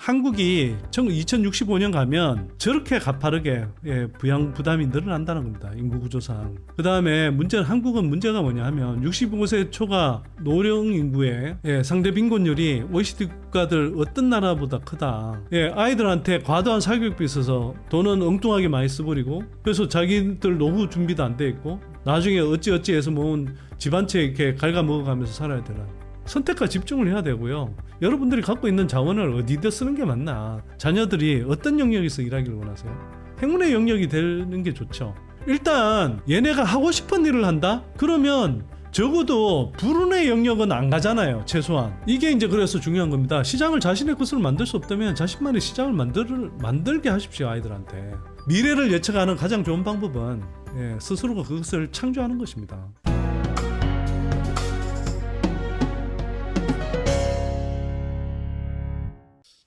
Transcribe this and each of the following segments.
한국이 2065년 가면 저렇게 가파르게 부양 부담이 늘어난다는 겁니다. 인구 구조상. 그 다음에 문제는 한국은 문제가 뭐냐 하면 65세 초과 노령 인구의 상대 빈곤율이 OECD 국가들 어떤 나라보다 크다. 아이들한테 과도한 사교육비 있어서 돈은 엉뚱하게 많이 써버리고 그래서 자기들 노후 준비도 안 돼 있고 나중에 어찌어찌해서 모은 집안채 이렇게 갉아먹어가면서 살아야 되나. 선택과 집중을 해야 되고요. 여러분들이 갖고 있는 자원을 어디다 쓰는 게 맞나. 자녀들이 어떤 영역에서 일하기를 원하세요? 행운의 영역이 되는 게 좋죠. 일단 얘네가 하고 싶은 일을 한다? 그러면 적어도 불운의 영역은 안 가잖아요. 최소한. 이게 이제 그래서 중요한 겁니다. 시장을 자신의 것으로 만들 수 없다면 자신만의 시장을 만들게 하십시오. 아이들한테. 미래를 예측하는 가장 좋은 방법은 스스로가 그것을 창조하는 것입니다.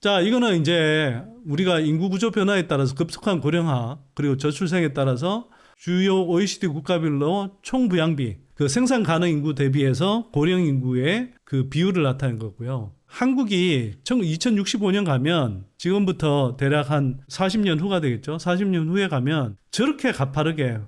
자, 이거는 이제 우리가 인구 구조 변화에 따라서 급속한 고령화 그리고 저출생에 따라서 주요 OECD 국가별로 총 부양비, 그 생산 가능 인구 대비해서 고령 인구의 그 비율을 나타낸 거고요. 한국이 2065년 가면 지금부터 대략 한 40년 후가 되겠죠. 40년 후에 가면 저렇게 가파르게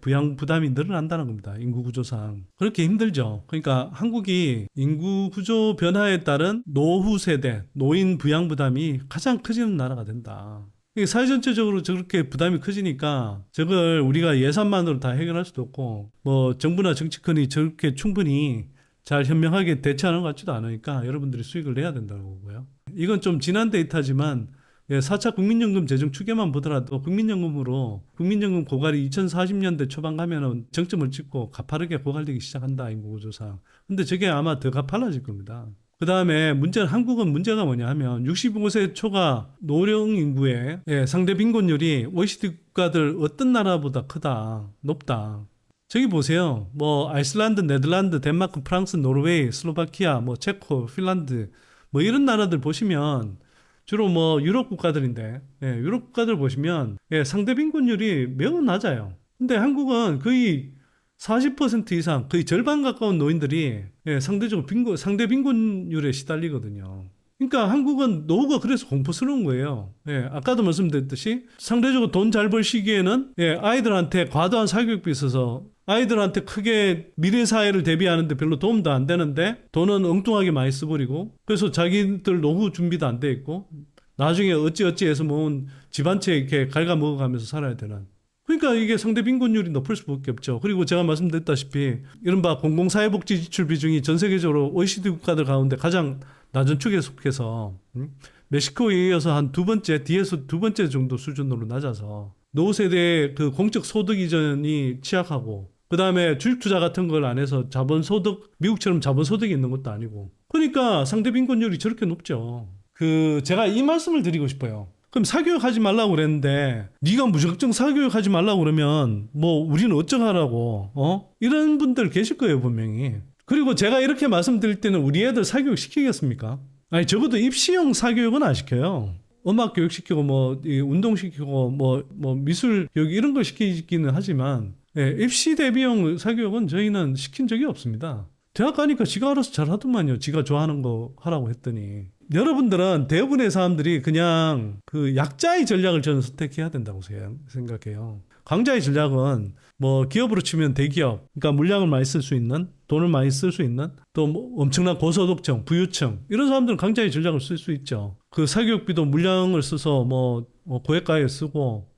부양 부담이 늘어난다는 겁니다. 인구 구조상. 그렇게 힘들죠. 그러니까 한국이 인구 구조 변화에 따른 노후 세대, 노인 부양 부담이 가장 커지는 나라가 된다. 사회 전체적으로 저렇게 부담이 커지니까 저걸 우리가 예산만으로 다 해결할 수도 없고 뭐 정부나 정치권이 저렇게 충분히 잘 현명하게 대처하는 것 같지도 않으니까 여러분들이 수익을 내야 된다고 보고요. 이건 좀 지난 데이터지만 4차 국민연금 재정 추계만 보더라도 국민연금 고갈이 2040년대 초반 가면은 정점을 찍고 가파르게 고갈되기 시작한다. 인구구조상. 근데 저게 아마 더 가팔라질 겁니다. 그 다음에 한국은 문제가 뭐냐 하면 65세 초과 노령 인구의 상대 빈곤율이 OECD 국가들 어떤 나라보다 크다. 높다. 저기 보세요. 뭐 아이슬란드, 네덜란드, 덴마크, 프랑스, 노르웨이, 슬로바키아, 뭐 체코, 핀란드 뭐 이런 나라들 보시면 주로 뭐 유럽 국가들인데 유럽 국가들 보시면 상대 빈곤율이 매우 낮아요. 근데 한국은 거의 40% 이상, 거의 절반 가까운 노인들이 상대적으로 상대 빈곤율에 시달리거든요. 그러니까 한국은 노후가 그래서 공포스러운 거예요. 아까도 말씀드렸듯이 상대적으로 돈 잘 벌 시기에는 아이들한테 과도한 사교육비 있어서 아이들한테 크게 미래 사회를 대비하는데 별로 도움도 안 되는데 돈은 엉뚱하게 많이 써버리고 그래서 자기들 노후 준비도 안 돼 있고 나중에 어찌어찌해서 모은 집안채 이렇게 갉아먹어가면서 살아야 되는. 그러니까 이게 상대 빈곤율이 높을 수밖에 없죠. 그리고 제가 말씀드렸다시피 이른바 공공사회복지 지출 비중이 전 세계적으로 OECD 국가들 가운데 가장 낮은 축에 속해서 멕시코에 이어서 한 뒤에서 두 번째 정도 수준으로 낮아서 노후 세대의 그 공적 소득 이전이 취약하고 그 다음에 주식 투자 같은 걸 안 해서 미국처럼 자본소득이 있는 것도 아니고 그러니까 상대 빈곤율이 저렇게 높죠. 제가 이 말씀을 드리고 싶어요. 그럼 사교육하지 말라고 그랬는데 네가 무작정 사교육하지 말라고 그러면 뭐 우리는 어쩌라고 이런 분들 계실 거예요 분명히. 그리고 제가 이렇게 말씀드릴 때는 우리 애들 사교육 시키겠습니까? 아니 적어도 입시형 사교육은 안 시켜요. 음악 교육 시키고 뭐 운동 시키고 뭐 미술 교육 이런 걸 시키기는 하지만 입시 대비형 사교육은 저희는 시킨 적이 없습니다. 대학 가니까 지가 알아서 잘 하더만요. 지가 좋아하는 거 하라고 했더니. 여러분들은 대부분의 사람들이 그냥 그 약자의 전략을 저는 선택해야 된다고 생각해요. 강자의 전략은 뭐 기업으로 치면 대기업, 그러니까 물량을 많이 쓸 수 있는, 돈을 많이 쓸 수 있는, 또 뭐 엄청난 고소득층, 부유층 이런 사람들은 강자의 전략을 쓸 수 있죠. 그 사교육비도 물량을 써서 뭐 고액가에 쓰고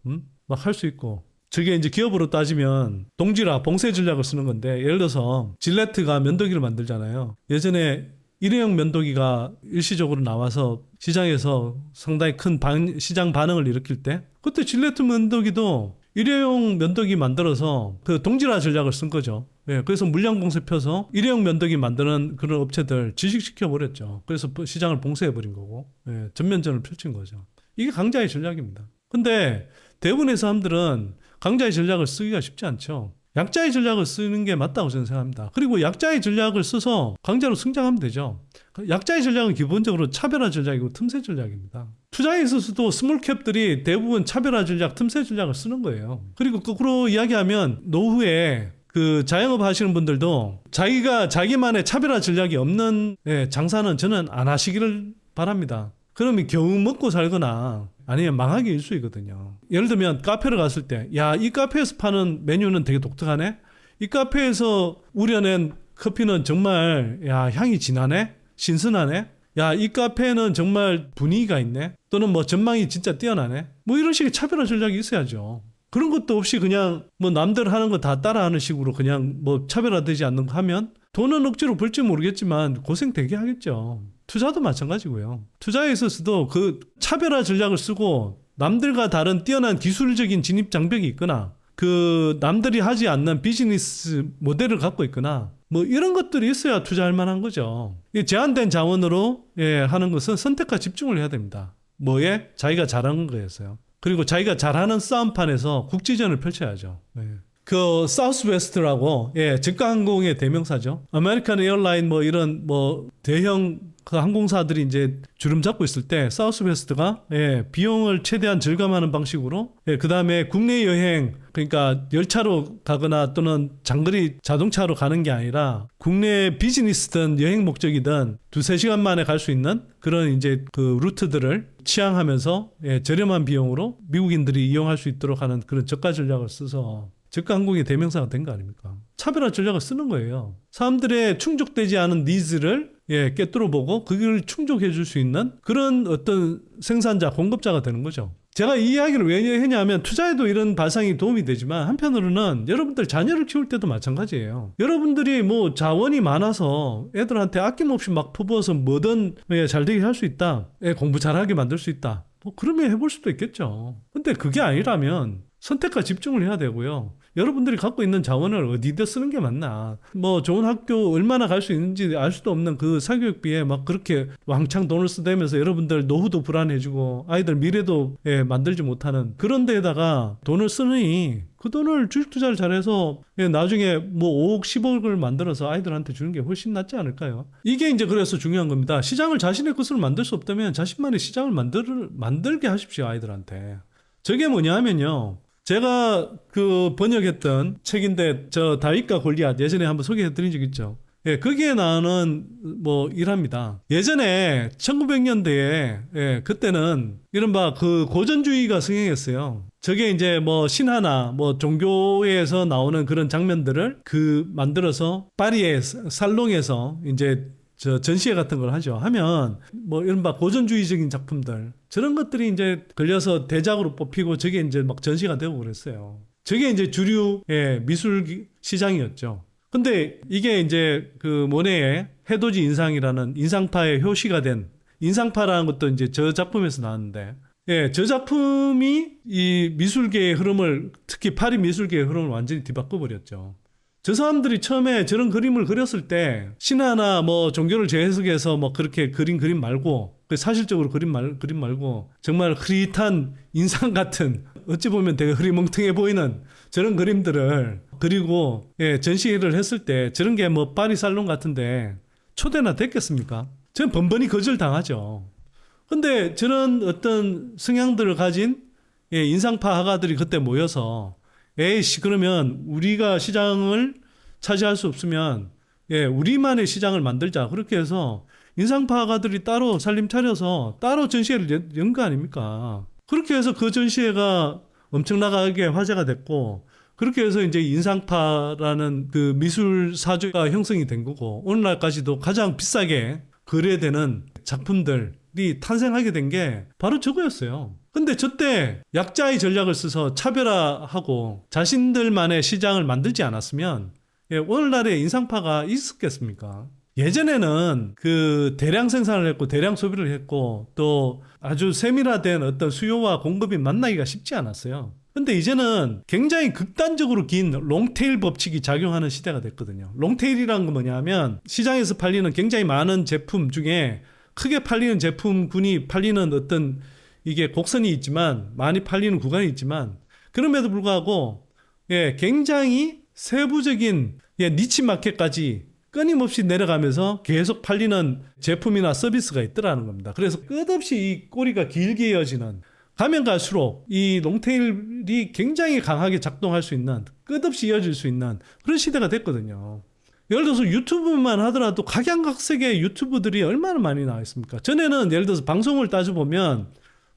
막 할 수 있고. 저게 이제 기업으로 따지면 동질화, 봉쇄 전략을 쓰는 건데 예를 들어서 질레트가 면도기를 만들잖아요. 예전에 일회용 면도기가 일시적으로 나와서 시장에서 상당히 큰 시장 반응을 일으킬 때 그때 질레트 면도기도 일회용 면도기 만들어서 그 동질화 전략을 쓴 거죠. 그래서 물량 봉쇄 펴서 일회용 면도기 만드는 그런 업체들 지식시켜 버렸죠. 그래서 시장을 봉쇄해 버린 거고 전면전을 펼친 거죠. 이게 강자의 전략입니다. 근데 대부분의 사람들은 강자의 전략을 쓰기가 쉽지 않죠. 약자의 전략을 쓰는 게 맞다고 저는 생각합니다. 그리고 약자의 전략을 써서 강자로 성장하면 되죠. 약자의 전략은 기본적으로 차별화 전략이고 틈새 전략입니다. 투자에 있어서도 스몰캡들이 대부분 차별화 전략, 틈새 전략을 쓰는 거예요. 그리고 거꾸로 이야기하면 노후에 그 자영업 하시는 분들도 자기만의 차별화 전략이 없는 장사는 저는 안 하시기를 바랍니다. 그러면 겨우 먹고 살거나 아니면 망하기 일쑤이거든요. 예를 들면 카페를 갔을 때, 야, 이 카페에서 파는 메뉴는 되게 독특하네? 이 카페에서 우려낸 커피는 정말, 야, 향이 진하네? 신선하네? 야, 이 카페는 정말 분위기가 있네? 또는 뭐 전망이 진짜 뛰어나네? 뭐 이런 식의 차별화 전략이 있어야죠. 그런 것도 없이 그냥 뭐 남들 하는 거 다 따라하는 식으로 그냥 뭐 차별화되지 않는 거 하면 돈은 억지로 벌지 모르겠지만 고생 되게 하겠죠. 투자도 마찬가지고요. 투자에 있어서도 그 차별화 전략을 쓰고 남들과 다른 뛰어난 기술적인 진입 장벽이 있거나 그 남들이 하지 않는 비즈니스 모델을 갖고 있거나 뭐 이런 것들이 있어야 투자할 만한 거죠. 제한된 자원으로 하는 것은 선택과 집중을 해야 됩니다. 뭐에? 자기가 잘하는 거였어요. 그리고 자기가 잘하는 싸움판에서 국지전을 펼쳐야죠. 그 사우스웨스트라고 저가항공의 대명사죠. 아메리칸 에어라인 뭐 이런 뭐 대형 그 항공사들이 이제 주름 잡고 있을 때 사우스웨스트가 비용을 최대한 절감하는 방식으로 그 다음에 국내 여행 그러니까 열차로 가거나 또는 장거리 자동차로 가는 게 아니라 국내 비즈니스든 여행 목적이든 2-3시간 만에 갈 수 있는 그런 이제 그 루트들을 취항하면서 저렴한 비용으로 미국인들이 이용할 수 있도록 하는 그런 저가 전략을 써서 저가 항공의 대명사가 된 거 아닙니까? 차별화 전략을 쓰는 거예요. 사람들의 충족되지 않은 니즈를 꿰뚫어 보고 그걸 충족해 줄 수 있는 그런 어떤 생산자, 공급자가 되는 거죠. 제가 이 이야기를 왜 했냐면 투자에도 이런 발상이 도움이 되지만 한편으로는 여러분들 자녀를 키울 때도 마찬가지예요. 여러분들이 뭐 자원이 많아서 애들한테 아낌없이 막 퍼부어서 뭐든 잘 되게 할 수 있다. 애 공부 잘하게 만들 수 있다. 뭐 그러면 해볼 수도 있겠죠. 근데 그게 아니라면 선택과 집중을 해야 되고요. 여러분들이 갖고 있는 자원을 어디다 쓰는 게 맞나. 뭐 좋은 학교 얼마나 갈 수 있는지 알 수도 없는 그 사교육비에 막 그렇게 왕창 돈을 쓰대면서 여러분들 노후도 불안해지고 아이들 미래도 만들지 못하는 그런 데에다가 돈을 쓰느니 그 돈을 주식 투자를 잘해서 나중에 뭐 5억 10억을 만들어서 아이들한테 주는 게 훨씬 낫지 않을까요? 이게 이제 그래서 중요한 겁니다. 시장을 자신의 것으로 만들 수 없다면 자신만의 시장을 만들게 하십시오. 아이들한테. 저게 뭐냐 하면요. 제가 그 번역했던 책인데 저 다윗과 골리앗 예전에 한번 소개해 드린 적 있죠. 거기에 나오는 뭐 일합니다. 예전에 1900년대에 그때는 이른바 그 고전주의가 승행했어요. 저게 이제 뭐 신화나 뭐 종교에서 나오는 그런 장면들을 그 만들어서 파리의 살롱에서 이제 저 전시회 같은 걸 하죠. 하면 뭐 이른바 고전주의적인 작품들 저런 것들이 이제 걸려서 대작으로 뽑히고 저게 이제 막 전시가 되고 그랬어요. 저게 이제 주류 미술 시장이었죠. 근데 이게 이제 그 모네의 해돋이 인상이라는 인상파의 효시가 된 인상파라는 것도 이제 저 작품에서 나왔는데 저 작품이 이 미술계의 흐름을 특히 파리 미술계의 흐름을 완전히 뒤바꿔 버렸죠. 저 사람들이 처음에 저런 그림을 그렸을 때 신화나 뭐 종교를 재해석해서 뭐 그렇게 그림 말고 사실적으로 그림 말고 정말 흐릿한 인상 같은 어찌 보면 되게 흐리멍텅해 보이는 저런 그림들을 그리고 전시회를 했을 때 저런 게 뭐 파리 살롱 같은데 초대나 됐겠습니까? 전 번번이 거절당하죠. 근데 저런 어떤 성향들을 가진 인상파 화가들이 그때 모여서 에이씨 그러면 우리가 시장을 차지할 수 없으면 우리만의 시장을 만들자. 그렇게 해서 인상파 화가들이 따로 살림 차려서 따로 전시회를 연 거 아닙니까? 그렇게 해서 그 전시회가 엄청나게 화제가 됐고 그렇게 해서 이제 인상파라는 그 미술 사조가 형성이 된 거고 오늘날까지도 가장 비싸게 거래되는 작품들이 탄생하게 된 게 바로 저거였어요. 근데 저때 약자의 전략을 써서 차별화하고 자신들만의 시장을 만들지 않았으면 오늘날의 인상파가 있었겠습니까? 예전에는 그 대량 생산을 했고 대량 소비를 했고 또 아주 세밀화된 어떤 수요와 공급이 만나기가 쉽지 않았어요. 근데 이제는 굉장히 극단적으로 긴 롱테일 법칙이 작용하는 시대가 됐거든요. 롱테일이라는 건 뭐냐면 시장에서 팔리는 굉장히 많은 제품 중에 크게 팔리는 제품군이 팔리는 어떤 이게 곡선이 있지만 많이 팔리는 구간이 있지만 그럼에도 불구하고 굉장히 세부적인 니치 마켓까지 끊임없이 내려가면서 계속 팔리는 제품이나 서비스가 있더라는 겁니다. 그래서 끝없이 이 꼬리가 길게 이어지는 가면 갈수록 이 롱테일이 굉장히 강하게 작동할 수 있는 끝없이 이어질 수 있는 그런 시대가 됐거든요. 예를 들어서 유튜브만 하더라도 각양각색의 유튜브들이 얼마나 많이 나와 있습니까? 전에는 예를 들어서 방송을 따져보면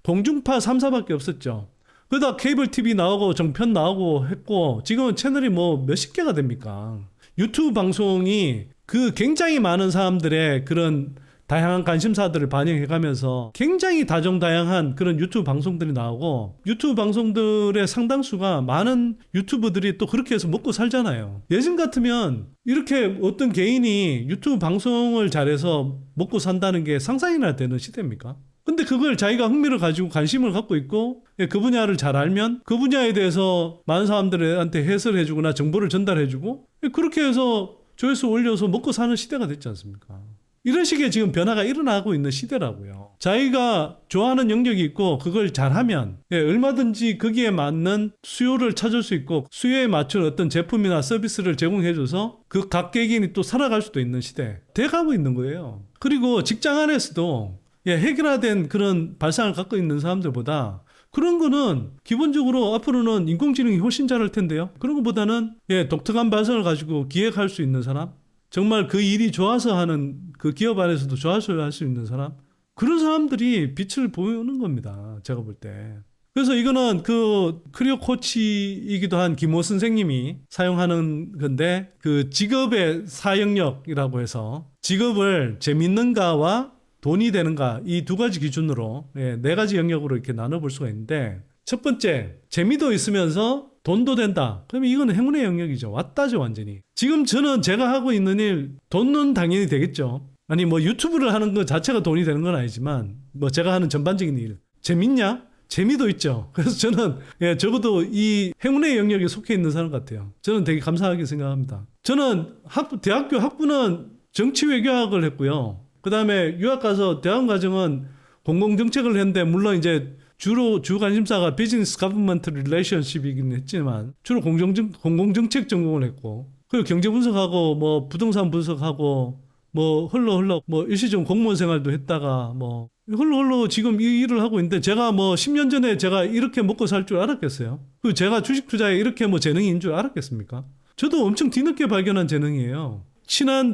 공중파 3사밖에 없었죠. 그러다 케이블 TV 나오고 정편 나오고 했고 지금은 채널이 뭐 몇십 개가 됩니까? 유튜브 방송이 그 굉장히 많은 사람들의 그런 다양한 관심사들을 반영해가면서 굉장히 다종다양한 그런 유튜브 방송들이 나오고 유튜브 방송들의 상당수가 많은 유튜브들이 또 그렇게 해서 먹고 살잖아요. 예전 같으면 이렇게 어떤 개인이 유튜브 방송을 잘해서 먹고 산다는 게 상상이나 되는 시대입니까? 근데 그걸 자기가 흥미를 가지고 관심을 갖고 있고 그 분야를 잘 알면 그 분야에 대해서 많은 사람들한테 해설해주거나 정보를 전달해주고 그렇게 해서 조회수 올려서 먹고 사는 시대가 됐지 않습니까? 이런 식의 지금 변화가 일어나고 있는 시대라고요. 자기가 좋아하는 영역이 있고 그걸 잘하면 얼마든지 거기에 맞는 수요를 찾을 수 있고 수요에 맞춘 어떤 제품이나 서비스를 제공해줘서 그 각 개개인이 또 살아갈 수도 있는 시대 돼가고 있는 거예요. 그리고 직장 안에서도 해결화된 그런 발상을 갖고 있는 사람들보다 그런 거는 기본적으로 앞으로는 인工지능이 훨씬 잘할 텐데요. 그런 것보다는 독특한 발상을 가지고 기획할 수 있는 사람, 정말 그 일이 좋아서 하는 그 기업 안에서도 좋아서 할 수 있는 사람, 그런 사람들이 빛을 보이는 겁니다. 제가 볼 때. 그래서 이거는 그 커리어 코치이기도 한 김호 선생님이 사용하는 건데 그 직업의 사영역이라고 해서 직업을 재밌는가와 돈이 되는가 이 두 가지 기준으로 네 가지 영역으로 이렇게 나눠볼 수가 있는데 첫 번째 재미도 있으면서 돈도 된다. 그러면 이거는 행운의 영역이죠. 왔다죠 완전히. 지금 저는 제가 하고 있는 일 돈은 당연히 되겠죠. 아니 뭐 유튜브를 하는 것 자체가 돈이 되는 건 아니지만 뭐 제가 하는 전반적인 일 재밌냐? 재미도 있죠. 그래서 저는 적어도 이 행운의 영역에 속해 있는 사람 같아요. 저는 되게 감사하게 생각합니다. 저는 대학교 학부는 정치외교학을 했고요. 그 다음에 유학 가서 대학원 과정은 공공정책을 했는데 물론 이제 주로 주 관심사가 비즈니스 가버먼트 릴레이션십이긴 했지만 주로 공공정책 전공을 했고 그리고 경제 분석하고 뭐 부동산 분석하고 뭐 흘러 뭐 일시적인 공무원 생활도 했다가 뭐 흘러 지금 이 일을 하고 있는데 제가 뭐 10년 전에 제가 이렇게 먹고 살 줄 알았겠어요? 그리고 제가 주식 투자에 이렇게 뭐 재능인 줄 알았겠습니까? 저도 엄청 뒤늦게 발견한 재능이에요.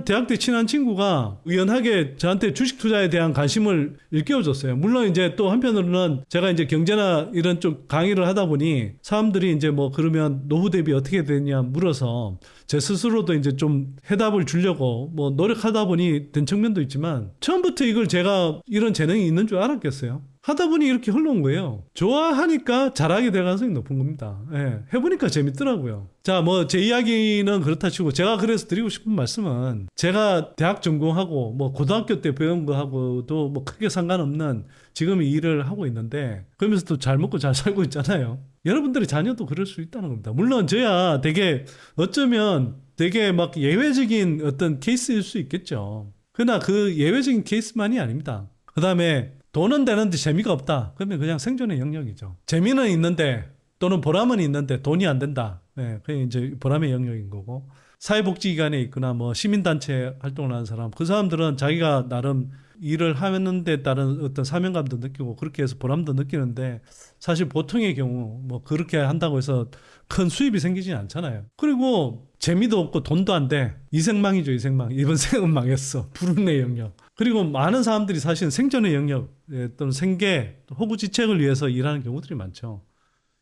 대학 때 친한 친구가 우연하게 저한테 주식 투자에 대한 관심을 일깨워줬어요. 물론 이제 또 한편으로는 제가 이제 경제나 이런 쪽 강의를 하다 보니 사람들이 이제 뭐 그러면 노후 대비 어떻게 되냐 물어서 제 스스로도 이제 좀 해답을 주려고 뭐 노력하다 보니 된 측면도 있지만 처음부터 이걸 제가 이런 재능이 있는 줄 알았겠어요? 하다 보니 이렇게 흘러온 거예요. 좋아하니까 잘하게 될 가능성이 높은 겁니다. 해보니까 재밌더라고요. 자, 뭐 제 이야기는 그렇다 치고 제가 그래서 드리고 싶은 말씀은 제가 대학 전공하고 뭐 고등학교 때 배운 거하고도 뭐 크게 상관없는 지금 이 일을 하고 있는데 그러면서도 잘 먹고 잘 살고 있잖아요. 여러분들의 자녀도 그럴 수 있다는 겁니다. 물론 저야 어쩌면 되게 막 예외적인 어떤 케이스일 수 있겠죠. 그러나 그 예외적인 케이스만이 아닙니다. 그 다음에 돈은 되는데 재미가 없다. 그러면 그냥 생존의 영역이죠. 재미는 있는데 또는 보람은 있는데 돈이 안 된다. 그게 이제 보람의 영역인 거고 사회복지기관에 있거나 뭐 시민단체 활동을 하는 사람 그 사람들은 자기가 나름 일을 하는 데 따른 어떤 사명감도 느끼고 그렇게 해서 보람도 느끼는데 사실 보통의 경우 뭐 그렇게 한다고 해서 큰 수입이 생기지는 않잖아요. 그리고 재미도 없고 돈도 안 돼. 이생망이죠, 이생망. 이번 생은 망했어. 불운의 영역. 그리고 많은 사람들이 사실은 생존의 영역 또는 생계, 호구지책을 위해서 일하는 경우들이 많죠.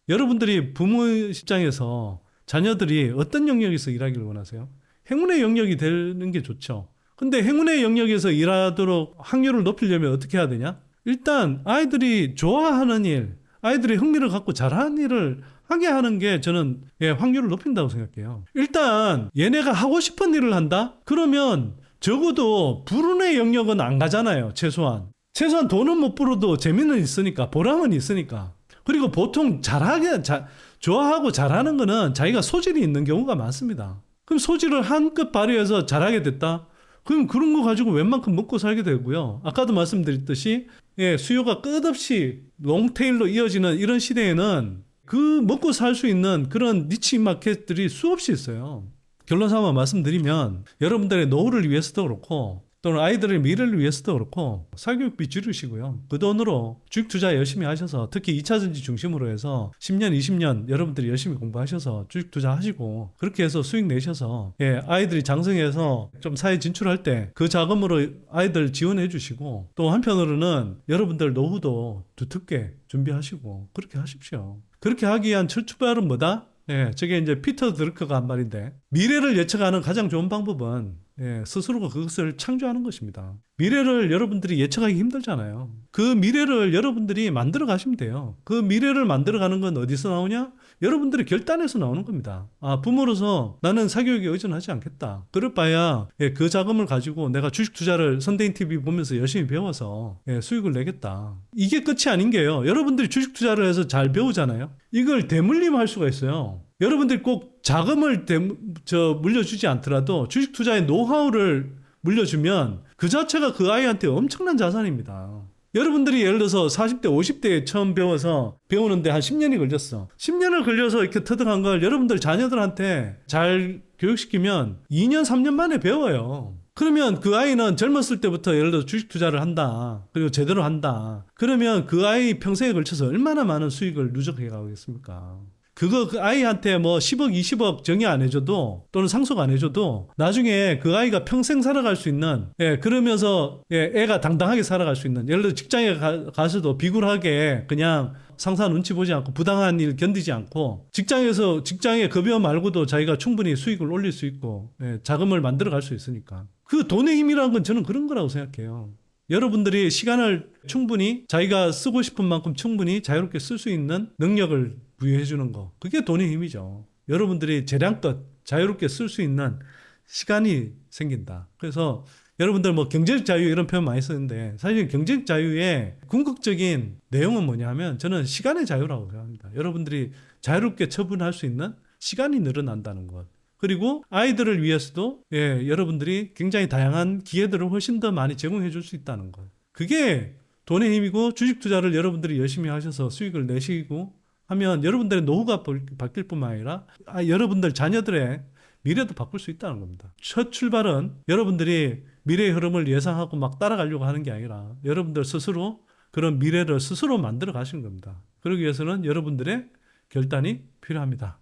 여러분들이 부모 입장에서 자녀들이 어떤 영역에서 일하기를 원하세요? 행운의 영역이 되는 게 좋죠. 근데 행운의 영역에서 일하도록 확률을 높이려면 어떻게 해야 되냐? 일단 아이들이 좋아하는 일, 아이들이 흥미를 갖고 잘하는 일을 하게 하는 게 저는 확률을 높인다고 생각해요. 일단 얘네가 하고 싶은 일을 한다? 그러면 적어도 불운의 영역은 안 가잖아요. 최소한 돈은 못 벌어도 재미는 있으니까 보람은 있으니까. 그리고 보통 좋아하고 잘하는 거는 자기가 소질이 있는 경우가 많습니다. 그럼 소질을 한껏 발휘해서 잘하게 됐다? 그럼 그런 거 가지고 웬만큼 먹고 살게 되고요. 아까도 말씀드렸듯이 수요가 끝없이 롱테일로 이어지는 이런 시대에는 그 먹고 살 수 있는 그런 니치 마켓들이 수없이 있어요. 결론 삼아 말씀드리면 여러분들의 노후를 위해서도 그렇고 또는 아이들의 미래를 위해서도 그렇고 사교육비 줄이시고요. 그 돈으로 주식 투자 열심히 하셔서 특히 2차전지 중심으로 해서 10년, 20년 여러분들이 열심히 공부하셔서 주식 투자하시고 그렇게 해서 수익 내셔서 아이들이 장성해서 좀 사회 진출할 때 그 자금으로 아이들 지원해 주시고 또 한편으로는 여러분들 노후도 두텁게 준비하시고 그렇게 하십시오. 그렇게 하기 위한 출발은 뭐다? 저게 이제 피터 드루커가 한 말인데 미래를 예측하는 가장 좋은 방법은 스스로가 그것을 창조하는 것입니다. 미래를 여러분들이 예측하기 힘들잖아요. 그 미래를 여러분들이 만들어 가시면 돼요. 그 미래를 만들어 가는 건 어디서 나오냐? 여러분들의 결단에서 나오는 겁니다. 부모로서 나는 사교육에 의존하지 않겠다. 그럴 바야 그 자금을 가지고 내가 주식 투자를 선대인 TV 보면서 열심히 배워서 수익을 내겠다. 이게 끝이 아닌 게요. 여러분들이 주식 투자를 해서 잘 배우잖아요. 이걸 대물림할 수가 있어요. 여러분들이 꼭 자금을 물려주지 않더라도 주식 투자의 노하우를 물려주면 그 자체가 그 아이한테 엄청난 자산입니다. 여러분들이 예를 들어서 40대, 50대에 처음 배우는데 한 10년이 걸렸어. 10년을 걸려서 이렇게 터득한 걸 여러분들 자녀들한테 잘 교육시키면 2년, 3년 만에 배워요. 그러면 그 아이는 젊었을 때부터 예를 들어 주식 투자를 한다. 그리고 제대로 한다. 그러면 그 아이 평생에 걸쳐서 얼마나 많은 수익을 누적해 가겠습니까? 그 아이한테 뭐 10억, 20억 정의 안 해줘도 또는 상속 안 해줘도 나중에 그 아이가 평생 살아갈 수 있는 그러면서 애가 당당하게 살아갈 수 있는 예를 들어 직장에 가서도 비굴하게 그냥 상사 눈치 보지 않고 부당한 일 견디지 않고 직장의 급여 말고도 자기가 충분히 수익을 올릴 수 있고 자금을 만들어 갈 수 있으니까 그 돈의 힘이라는 건 저는 그런 거라고 생각해요. 여러분들이 시간을 충분히 자기가 쓰고 싶은 만큼 충분히 자유롭게 쓸 수 있는 능력을 부여해 주는 거. 그게 돈의 힘이죠. 여러분들이 재량껏 자유롭게 쓸 수 있는 시간이 생긴다. 그래서 여러분들 뭐 경제적 자유 이런 표현 많이 쓰는데 사실 경제적 자유의 궁극적인 내용은 뭐냐 하면 저는 시간의 자유라고 생각합니다. 여러분들이 자유롭게 처분할 수 있는 시간이 늘어난다는 것. 그리고 아이들을 위해서도 여러분들이 굉장히 다양한 기회들을 훨씬 더 많이 제공해 줄 수 있다는 것. 그게 돈의 힘이고 주식 투자를 여러분들이 열심히 하셔서 수익을 내시고 하면 여러분들의 노후가 바뀔 뿐만 아니라 여러분들 자녀들의 미래도 바꿀 수 있다는 겁니다. 첫 출발은 여러분들이 미래의 흐름을 예상하고 막 따라가려고 하는 게 아니라 여러분들 스스로 그런 미래를 스스로 만들어 가시는 겁니다. 그러기 위해서는 여러분들의 결단이 필요합니다.